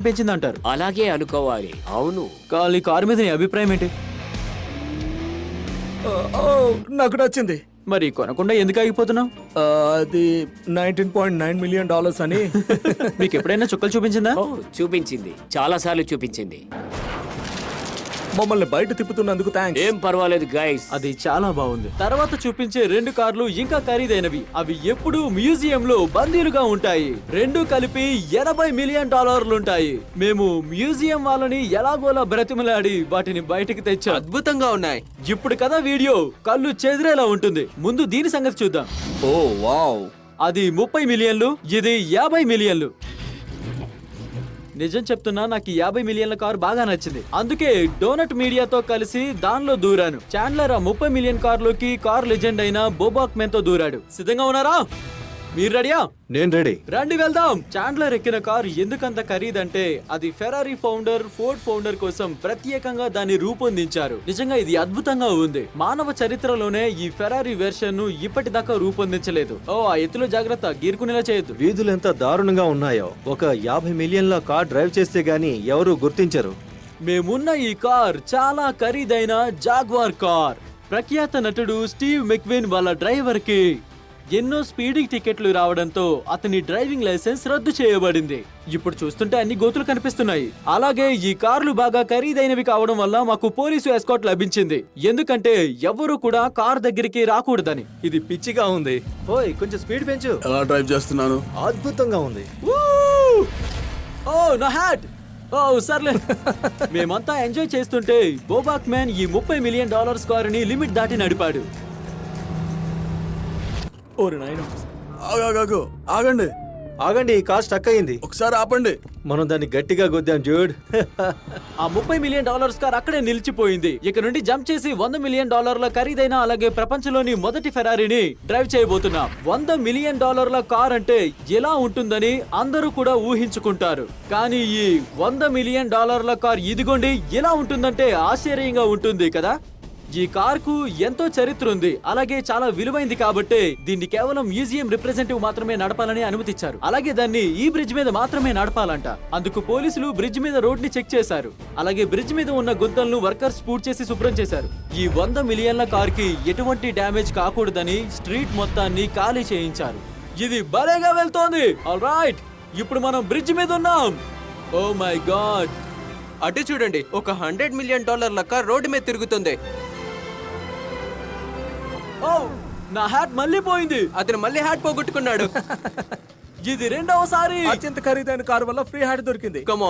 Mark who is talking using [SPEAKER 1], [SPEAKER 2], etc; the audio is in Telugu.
[SPEAKER 1] పెంచిందంటారు.
[SPEAKER 2] అలాగే అనుకోవాలి. అవును.
[SPEAKER 1] ఈ కారు మీద నీ అభిప్రాయం ఏంటి?
[SPEAKER 3] నాకు నచ్చింది.
[SPEAKER 1] మరి కొనకుండా ఎందుకు ఆగిపోతున్నావు?
[SPEAKER 3] అది $19.9 మిలియన్ అని.
[SPEAKER 1] మీకు ఎప్పుడైనా చుక్కలు చూపించిందా?
[SPEAKER 2] ఓ, చూపించింది, చాలా సార్లు చూపించింది.
[SPEAKER 3] మమ్మల్ని బయట తిప్పుతున్నందుకు థ్యాంక్స్.
[SPEAKER 2] ఏం పర్వాలేదు గైస్.
[SPEAKER 1] అది చాలా బాగుంది. తర్వాత చూపించే 2 కార్లు ఇంకా ఖరీదైనవి. అవి ఎప్పుడూ మ్యూజియం లో బందీలుగా ఉంటాయి. 2 కలిపి $80 మిలియన్ ఉంటాయి. మేము మ్యూజియం వాళ్ళని ఎలాగోలా బ్రతిమలాడి వాటిని బయటికి తెచ్చాం.
[SPEAKER 4] అద్భుతంగా ఉన్నాయి.
[SPEAKER 1] ఇప్పుడు కదా వీడియో కళ్ళు చెదిరేలా ఉంటుంది. ముందు దీని సంగతి చూద్దాం.
[SPEAKER 4] ఓ వావ్,
[SPEAKER 1] అది 30 మిలియన్లు, ఇది 50 మిలియన్లు. నిజం చెప్తున్నా, నాకు 50 మిలియన్ల కారు బాగా నచ్చింది. అందుకే డోనట్ మీడియాతో కలిసి దానిలో దూరాను. చాండ్లర్ ఆ 30 మిలియన్ కారులోకి కార్ లెజెండ్ అయిన బోబాక్మెన్ తో దూరాడు. సిద్ధంగా ఉన్నారా? మీరు రెడీయా?
[SPEAKER 5] నేను రెడీ.
[SPEAKER 1] రండి వెళ్దాం. చాండ్లర్ ఎక్కిన కారు ఎందుకంత ఖరీదంటే అది ఫెరారీ ఫౌండర్, ఫోర్డ్ ఫౌండర్ కోసం ప్రత్యేకంగా దాన్ని రూపొందించారు. నిజంగా ఇది అద్భుతంగా ఉంది. మానవ చరిత్రలోనే ఈ ఫెరారీ వెర్షన్ ను ఇప్పటిదాకా రూపొందించలేదు. ఆ ఎత్తులో జాగ్రత్త, గీరుకునేలా చేయొద్దు.
[SPEAKER 5] వీధులు ఎంత దారుణంగా ఉన్నాయో. ఒక 50 మిలియన్ల కార్ డ్రైవ్ చేస్తే గానీ ఎవరు గుర్తించరు.
[SPEAKER 1] మేమున్న ఈ కార్ చాలా ఖరీదైన జాగ్వార్ కార్. ప్రఖ్యాత నటుడు స్టీవ్ మెక్విన్ వాళ్ళ డ్రైవర్ కి ఎన్నో స్పీడింగ్ టికెట్లు రావడంతో అతని డ్రైవింగ్ లైసెన్స్ రద్దు చేయబడింది. ఇప్పుడు చూస్తుంటే అన్ని గోతులు కనిపిస్తున్నాయి. అలాగే ఈ కార్లు బాగా ఖరీదైనవి కావడం వల్ల మాకు పోలీసు ఎస్కాట్ లభించింది. ఎందుకంటే ఎవరు కూడా కార్ దగ్గరికి రాకూడదని.
[SPEAKER 5] ఇది పిచ్చిగా ఉంది. ఓయ్, కొంచెం స్పీడ్ పెంచు.
[SPEAKER 3] ఎలా డ్రైవ్ చేస్తున్నాను?
[SPEAKER 5] అద్భుతంగా ఉంది.
[SPEAKER 1] ఓ నా హ్యాట్. ఓ సర్లే. మేమంతా ఎంజాయ్ చేస్తుంటే బోబాక్ మ్యాన్ ఈ $30 మిలియన్ కారుని లిమిట్ దాటి నడిపాడు.
[SPEAKER 3] ఓరి నాయన, ఆగండి
[SPEAKER 5] ఆగండి, ఈ కార్ స్టక్ అయింది.
[SPEAKER 3] ఒకసారి ఆపండి.
[SPEAKER 5] మనం దాన్ని గట్టిగా గుద్దాం జూడ్.
[SPEAKER 1] ఆ $30 మిలియన్ కార్ అక్కడే నిలిచిపోయింది. ఇక నుండి జంప్ చేసి $100 మిలియన్ ఖరీదైన అలాగే ప్రపంచంలోని మొదటి ఫెరారీని డ్రైవ్ చేయబోతున్నాం. $100 మిలియన్ కార్ అంటే ఎలా ఉంటుందని అందరూ కూడా ఊహించుకుంటారు. కానీ ఈ $100 మిలియన్ కార్ ఇదిగోండి ఎలా ఉంటుందంటే ఆశ్చర్యంగా ఉంటుంది కదా. ఈ కార్ కు ఎంతో చరిత్ర ఉంది, అలాగే చాలా విలువైంది కాబట్టి దీన్ని కేవలం మ్యూజియం రిప్రజెంటేటివ్ మాత్రమే నడపాలని అనుమతిచ్చారు. అలాగే దాన్ని ఈ బ్రిడ్జ్ మీద మాత్రమే నడపాలంట. అందుకు పోలీసులు బ్రిడ్జ్ మీద రోడ్ ని చెక్ చేశారు. అలాగే బ్రిడ్జ్ మీద ఉన్న గుంతలను వర్కర్స్ పూర్తి చేసి శుభ్రం చేశారు. ఈ $100 మిలియన్ల కార్ కి ఎటువంటి డ్యామేజ్ కాకూడదని స్ట్రీట్ మొత్తాన్ని ఖాళీ చేయించారు. ఇది భలేగా వెళ్తోంది. ఆల్రైట్, ఇప్పుడు మనం బ్రిడ్జ్ మీద ఉన్నాం. ఓ మై గాడ్,
[SPEAKER 4] అటు చూడండి, ఒక $100 మిలియన్ కార్ రోడ్డు మీద తిరుగుతుంది.
[SPEAKER 1] ఓ నా హ్యాట్ మళ్ళీ పోయింది.
[SPEAKER 4] అతను మళ్ళీ హ్యాట్ పోగొట్టుకున్నాడు.
[SPEAKER 1] ఇది రెండవసారి.
[SPEAKER 3] అత్యంత ఖరీదైన కారు వల్ల ఫ్రీ హ్యాట్ దొరికింది.
[SPEAKER 4] Come on.